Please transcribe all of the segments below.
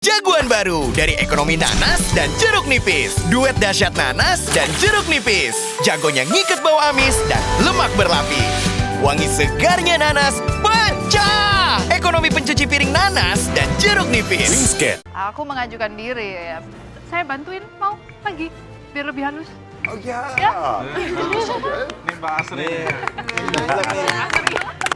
Jagoan baru dari ekonomi nanas dan jeruk nipis. Duet dahsyat nanas dan jeruk nipis. Jagonya ngikat bau amis dan lemak berlapis. Wangi segarnya nanas pecah. Ekonomi pencuci piring nanas dan jeruk nipis. Wingsket. Aku mengajukan diri ya. Saya bantuin mau pagi biar lebih halus. Oh ya. Ini Mbak Asri.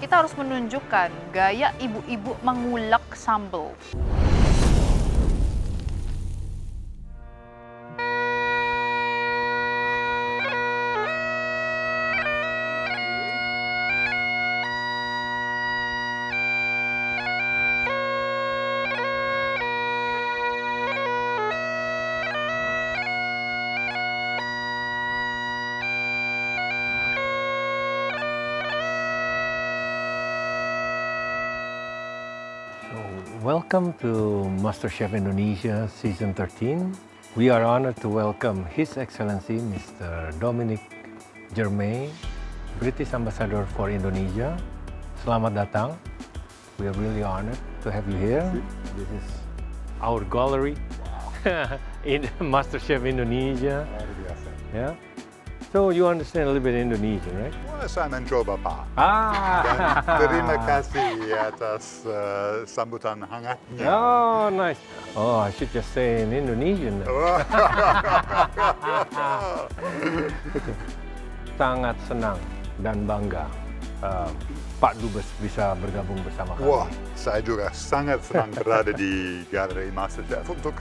Kita harus menunjukkan gaya ibu-ibu mengulek sambal. Welcome to MasterChef Indonesia Season 13. We are honored to welcome His Excellency Mr. Dominic Germain, British Ambassador for Indonesia. Selamat datang. We are really honored to have you here. This is our gallery in MasterChef Indonesia. Yeah. So you understand a little bit Indonesian, right? Saya mencoba, Pak. Ah. Terima kasih atas sambutan hangatnya. Oh, nice. Oh, I should just say in Indonesian. Sangat senang dan bangga Pak Dubes bisa bergabung bersama kami. Wah, saya juga sangat senang berada di Galeri MasterChef untuk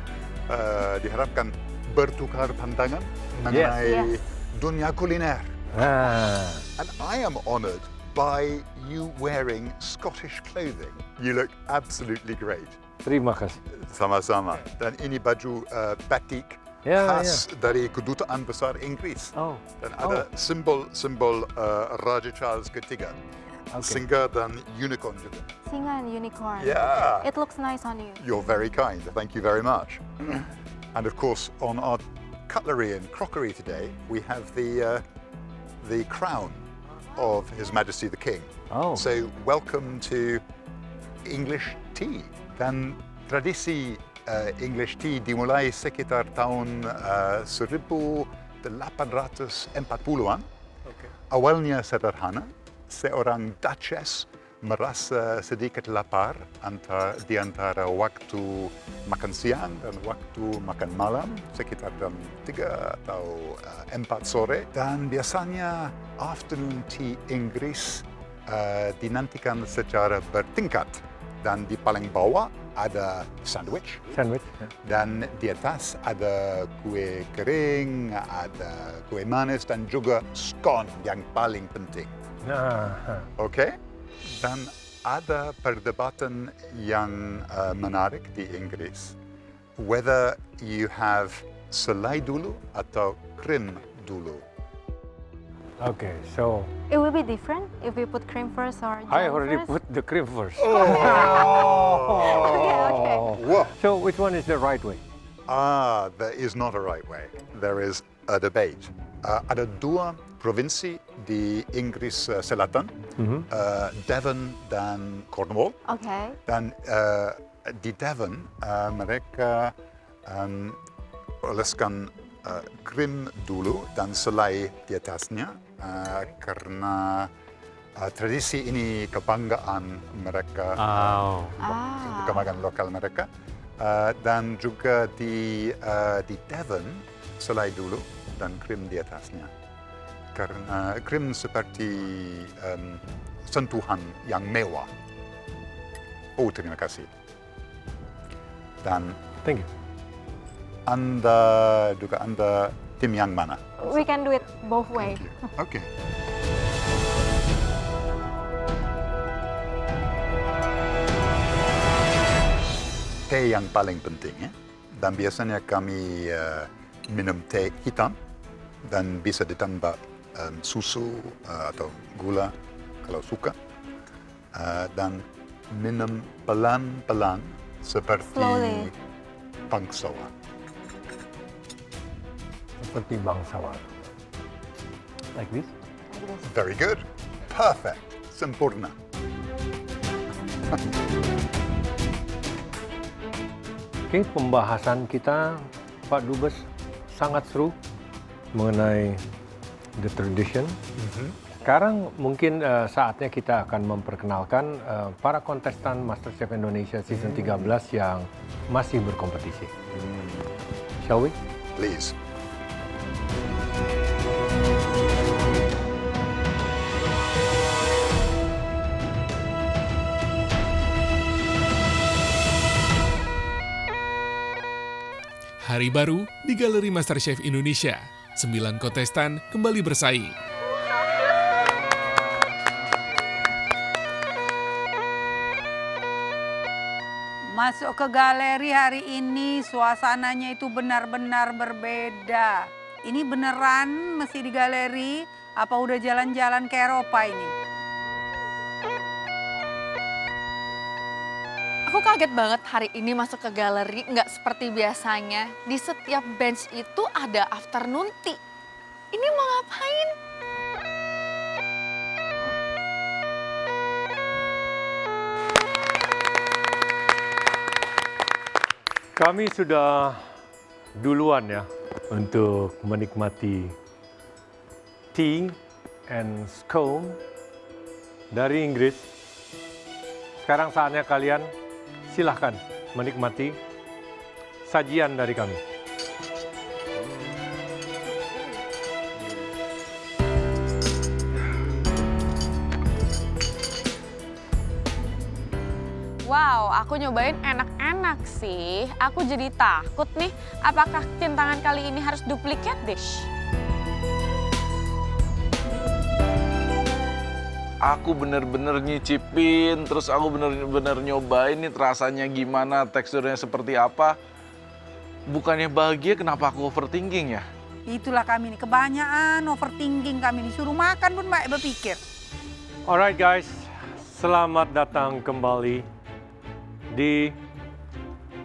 diharapkan bertukar pandangan mengenai dunia kuliner. And I am honored by you wearing Scottish clothing. You look absolutely great. Terima kasih. Sama-sama. Dan ini baju batik Ya, khas dari Kedutaan Besar Inggris. Oh. Dan ada simbol Raja Charles III. Singa dan unicorn juga. Singa and unicorn. Yeah. It looks nice on you. You're very kind. Thank you very much. And of course, on our cutlery and crockery today, we have the crown of His Majesty the King. Oh. So welcome to English tea. Dan tradisi English tea dimulai sekitar tahun 1840-an. Awalnya sederhana, seorang duchess merasa sedikit lapar di antara waktu makan siang dan waktu makan malam, sekitar jam 3 atau 4 sore. Dan biasanya afternoon tea Inggris dinantikan secara bertingkat. Dan di paling bawah ada sandwich. Sandwich. Ya. Dan di atas ada kue kering, ada kue manis, dan juga scone yang paling penting. Nah, Oke? Dan ada perdebatan yang menarik di Inggris. Whether you have selai dulu atau krim dulu. okay, so It will be different if we put cream first or I jam already first. put the cream first. Okay. Whoa. So which one is the right way? There is not a right way. There is a debate. Ada dua provinsi di Inggris Selatan, Devon dan Cornwall. Okay. Dan di Devon mereka oleskan krim dulu dan selai di atasnya karena tradisi ini kebanggaan mereka, kebanggaan lokal mereka. Dan juga di Devon selai dulu dan krim di atasnya. Karena krim seperti sentuhan yang mewah. Oh, terima kasih. Dan Thank you. Anda tim yang mana? We can do it both way. Oke. Teh yang paling penting ya. Dan biasanya kami minum teh hitam dan bisa ditambah susu atau gula kalau suka. Dan minum pelan-pelan seperti Slowly. bangsawan. Seperti bangsawan. Like this? Like this. Very good. Perfect. Sempurna. Oke, pembahasan kita, Pak Dubes, sangat seru mengenai the tradition. Sekarang mungkin saatnya kita akan memperkenalkan para kontestan MasterChef Indonesia Season 13 yang masih berkompetisi. Shall we? Please. Hari baru di Galeri MasterChef Indonesia. 9 kontestan kembali bersaing. Masuk ke galeri hari ini suasananya itu benar-benar berbeda. Ini beneran mesti di galeri apa udah jalan-jalan ke Eropa ini? Aku kaget banget hari ini masuk ke galeri, nggak seperti biasanya. Di setiap bench itu ada afternoon tea. Ini mau ngapain? Kami sudah duluan ya untuk menikmati tea and scone dari Inggris. Sekarang saatnya kalian silahkan menikmati sajian dari kami. Wow, aku nyobain enak-enak sih. Aku jadi takut nih, apakah rintangan kali ini harus duplicate dish? Aku bener-bener nyicipin, terus aku bener-bener nyobain nih rasanya gimana, teksturnya seperti apa. Bukannya bahagia, kenapa aku overthinking ya? Itulah kami nih, kebanyakan overthinking kami disuruh makan pun mbak berpikir. Alright guys, selamat datang kembali di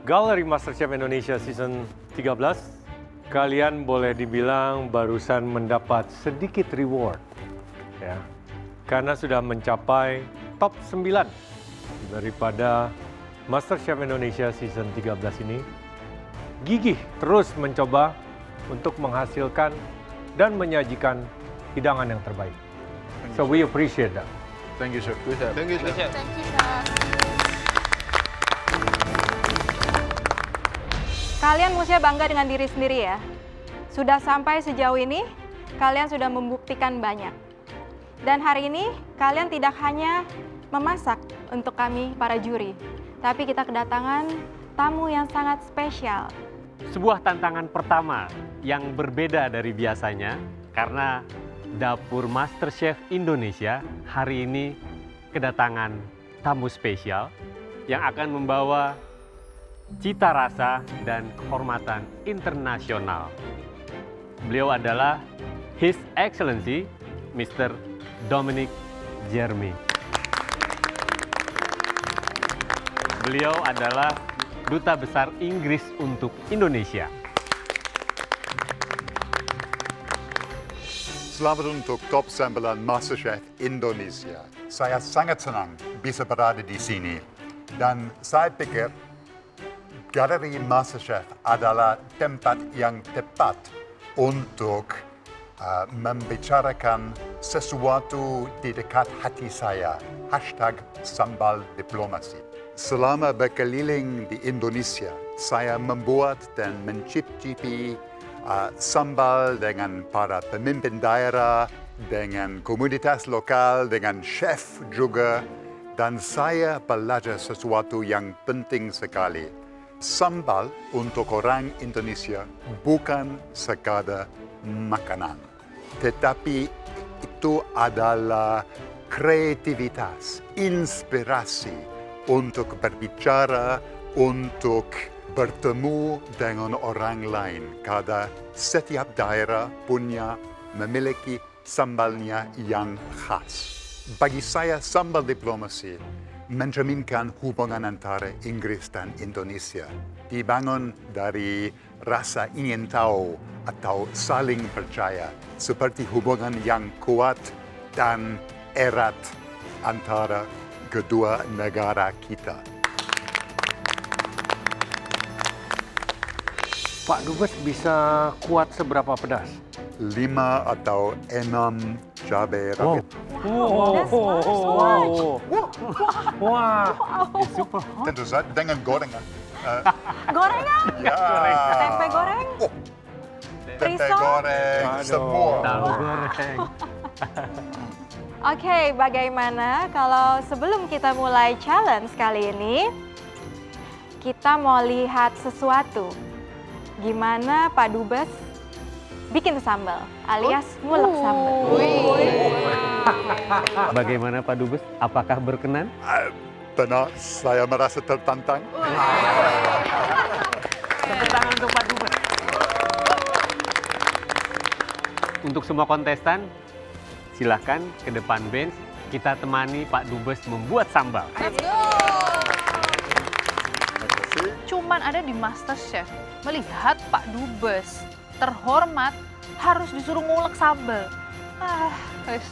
Galeri MasterChef Indonesia Season 13. Kalian boleh dibilang barusan mendapat sedikit reward ya. Karena sudah mencapai top 9 daripada MasterChef Indonesia Season 13 ini. Gigih terus mencoba untuk menghasilkan dan menyajikan hidangan yang terbaik. So we appreciate that. Thank you, Chef. Thank you, Chef. Thank you, Chef. Kalian mestinya bangga dengan diri sendiri ya. Sudah sampai sejauh ini, kalian sudah membuktikan banyak. Dan hari ini, kalian tidak hanya memasak untuk kami para juri, tapi kita kedatangan tamu yang sangat spesial. Sebuah tantangan pertama yang berbeda dari biasanya karena Dapur MasterChef Indonesia hari ini kedatangan tamu spesial yang akan membawa cita rasa dan kehormatan internasional. Beliau adalah His Excellency Mr. Dominic Jeremy. Beliau adalah Duta Besar Inggris untuk Indonesia. Selamat untuk top 9 MasterChef Indonesia. Saya sangat senang bisa berada di sini. Dan saya pikir Galeri MasterChef adalah tempat yang tepat untuk membicarakan sesuatu di dekat hati saya. #sambal diplomasi. Selama berkeliling di Indonesia, saya membuat dan mencicipi sambal dengan para pemimpin daerah, dengan komunitas lokal, dengan chef juga. Dan saya belajar sesuatu yang penting sekali. Sambal untuk orang Indonesia bukan sekadar makanan, tetapi itu adalah kreativitas, inspirasi untuk berbicara, untuk bertemu dengan orang lain. Karena setiap daerah memiliki sambalnya yang khas. Bagi saya, sambal diplomasi mencerminkan hubungan antara Inggris dan Indonesia. Dibangun dari rasa ingin tahu atau saling percaya, seperti hubungan yang kuat dan erat antara kedua negara kita. Pak Dubes bisa kuat seberapa pedas? 5 atau 6 cabai rawit. Wah, Super. Tentu saja dengan gorengan. Gorengan? Ya. Tempe goreng? Tempe Risol? goreng, semua. Tahu goreng. Oke, bagaimana kalau sebelum kita mulai challenge kali ini, kita mau lihat sesuatu. Gimana Pak Dubes bikin sambal, alias ngulek sambal. Bagaimana Pak Dubes? Apakah berkenan? Benar, saya merasa tertantang. Tepuk tangan untuk Pak Dubes. Untuk semua kontestan, silahkan ke depan bench. Kita temani Pak Dubes membuat sambal. Cuman ada di MasterChef, melihat Pak Dubes terhormat harus disuruh ngulek sambal. Guys,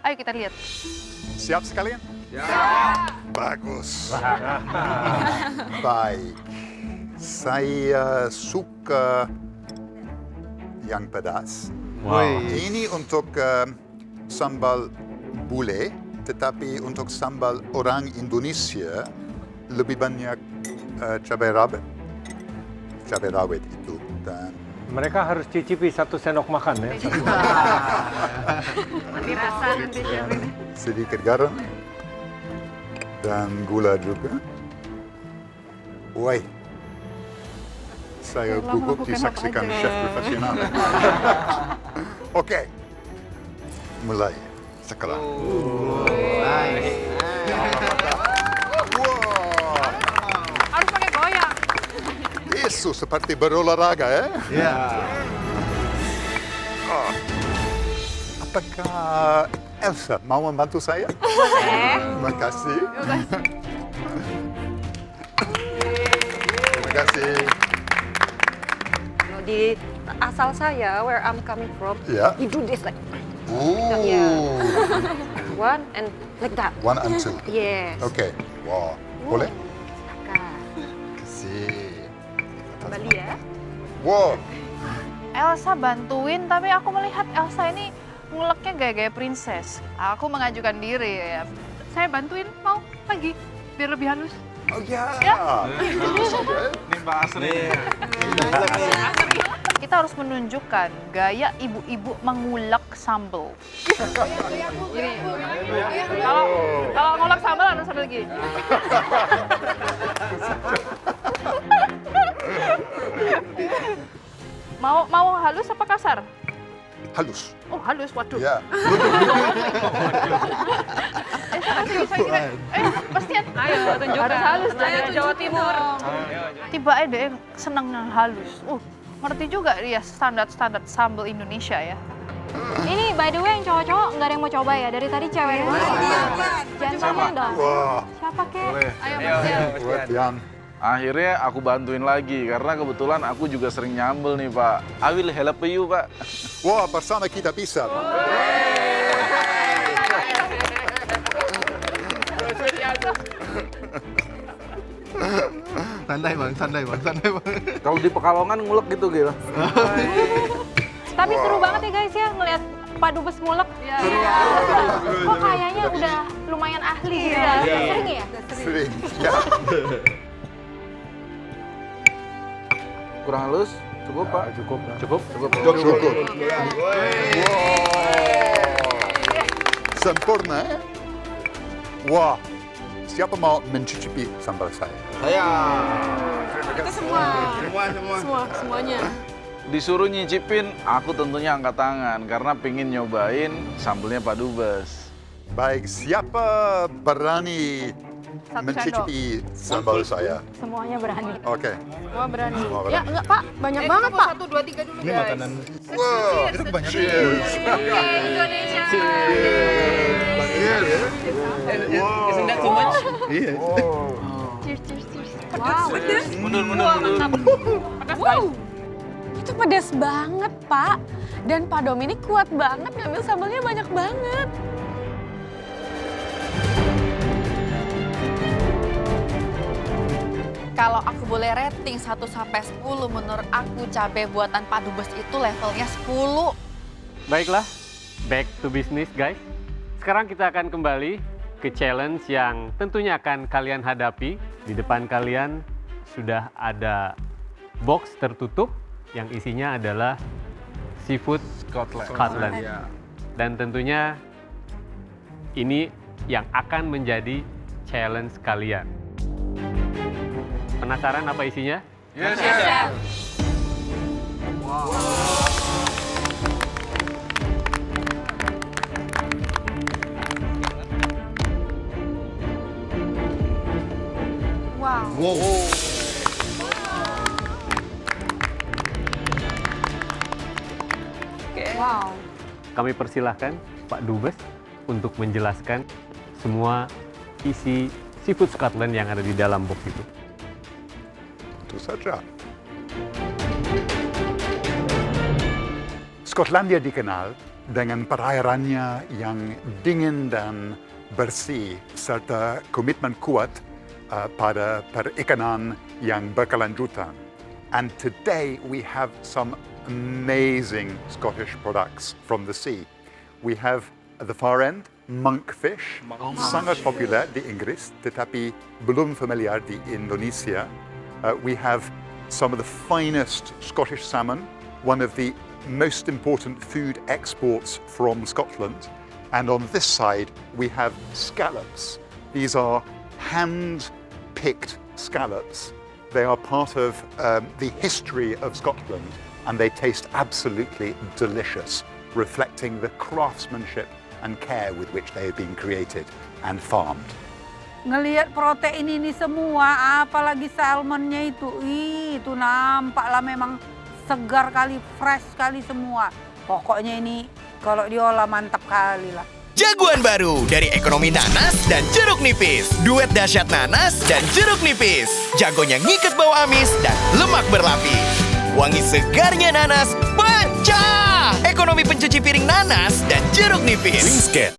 ayo kita lihat. Siap sekalian? Bagus. Baik. Saya suka yang pedas. Ini untuk sambal bule, tetapi untuk sambal orang Indonesia lebih banyak cabai rawit itu. Dan mereka harus cicipi 1 sendok makan ya. Dirasa nanti chef ini. sedikit garam dan gula juga. Woi, saya gugup disaksikan chef profesional. Oke, mulai sekarang. Harus pakai goyang. Itu seperti berolahraga ya? Iya. Apakah Elsa mau membantu saya? Terima kasih. Terima kasih. Di asal saya, where I'm coming from, Ya. you do this like Ooh. one and like that. 1 and 2. Yes. Oke. Wah, boleh? Silakan. Kasih. Kembali ya. Wow. Elsa bantuin, tapi aku melihat Elsa ini nguleknya gaya-gaya princess. Aku mengajukan diri ya. Saya bantuin, mau lagi biar lebih halus. Oh ya. Ini Mbak Asri. Kita harus menunjukkan gaya ibu-ibu mengulek sambal. Kalau ngulek sambal harus sambil gini. Mau halus apa kasar? Halus. Oh halus, waduh. Ya. Pastian. Ayo tunjukkan. Harus halus, jangan Jawa Timur. Tiba ada yang seneng yang halus. Ngerti juga dia standar-standar sambal Indonesia ya. Ini by the way yang cowok-cowok nggak ada yang mau coba ya? Dari tadi cewek dulu. Jangan sombong dong. Wah. Siapa kek? Ayo Mas Buat Yan. Akhirnya aku bantuin lagi karena kebetulan aku juga sering nyambel nih Pak. I will help you Pak. Wah, bersama kita bisa. Santai bang. Kalau di Pekalongan ngulek gitu gitu. Tapi seru banget ya guys ya ngelihat Pak Dubes ngulek. Kok kayaknya udah lumayan ahli ya? Sering ya? Sering. Ya. Kurang halus? Cukup Pak? Cukup. Cukup. Wow. Sempurna ya? Wah. Siapa mau mencicipi sambal saya? Kita semuanya. Disuruh nyicipin, aku tentunya angkat tangan karena pengen nyobain sambelnya Pak Dubes. Baik, siapa berani mencicipi sambal saya? Semuanya berani. Oke. Semua berani. Semua Ya berani. enggak Pak, banyak banget Pak. 1, 2, 3 dulu guys. Wow, itu kebanyakan. Cheers. Indonesia. Isn't that too much? Iya. Wow. Mundur. Wow. Itu pedas banget Pak. Dan Pak Dominik kuat banget ngambil sambalnya banyak banget. Kalau aku boleh rating 1 sampai 10, menurut aku cabai buatan Pak Dubes itu levelnya 10. Baiklah, back to business guys. Sekarang kita akan kembali ke challenge yang tentunya akan kalian hadapi. Di depan kalian sudah ada box tertutup yang isinya adalah seafood Scotland. Dan tentunya ini yang akan menjadi challenge kalian. Penasaran apa isinya? Yes, chef. Wow. Wow. Kami persilahkan Pak Dubes untuk menjelaskan semua isi seafood Scotland yang ada di dalam box itu. Tentu saja. Skotlandia dikenal dengan perairannya yang dingin dan bersih serta komitmen kuat pada perikanan yang berkelanjutan. And today we have some amazing Scottish products from the sea. We have at the far end monkfish, sangat popular di Inggris tetapi belum familiar di Indonesia. We have some of the finest Scottish salmon, one of the most important food exports from Scotland. And on this side, we have scallops. These are hand-picked scallops. They are part of the history of Scotland, and they taste absolutely delicious, reflecting the craftsmanship and care with which they have been created and farmed. Ngelihat protein ini semua, apalagi salmonnya itu nampaklah memang segar kali, fresh kali semua. Pokoknya ini kalau diolah mantap kali lah. Jagoan baru dari ekonomi nanas dan jeruk nipis. Duet dahsyat nanas dan jeruk nipis. Jagonya ngikat bau amis dan lemak berlapis. Wangi segarnya nanas pecah. Ekonomi pencuci piring nanas dan jeruk nipis. Wingsket.